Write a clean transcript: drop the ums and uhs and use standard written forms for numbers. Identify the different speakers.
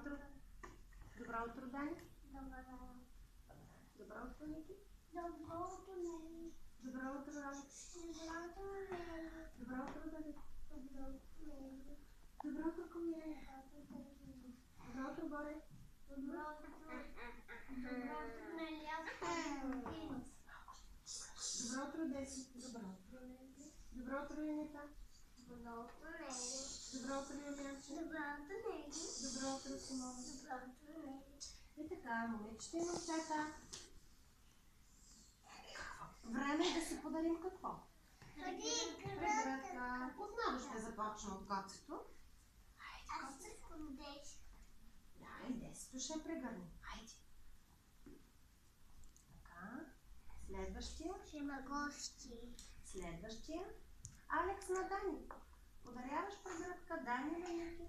Speaker 1: утро. Добро утро, Дани.
Speaker 2: Добро.
Speaker 1: Добро утро, Ники.
Speaker 2: Добро утро, Нели.
Speaker 1: Добро утро, Алекс.
Speaker 2: Добро утро, Нели.
Speaker 1: Добро утро, Давид.
Speaker 2: Добро утро, Нели.
Speaker 1: Добро утро, Комилия. Добро утро, Боре.
Speaker 2: Добро утро. Добро утро, Нели. Аз ходим в тенис.
Speaker 1: Добро утро, Деси. Добро утро, Нели. Добро утро, Юнита.
Speaker 2: Добро утро, Нели.
Speaker 1: Добро утро, Юлианче.
Speaker 2: Добро утро, Нели.
Speaker 1: Добро утро, Симона.
Speaker 2: Добро утро, Нели.
Speaker 1: И така, момичета и момчета. Време е да си подарим какво? Прегръдка. Отново ще започна от коцето.
Speaker 2: Аз искам 10.
Speaker 1: Да, и 10 ще прегърнем. Хайде. Така. Следващия.
Speaker 2: Ще има гости.
Speaker 1: Следващия. Алекс на Дани. Подаряваш прегръдка Дани или Ники?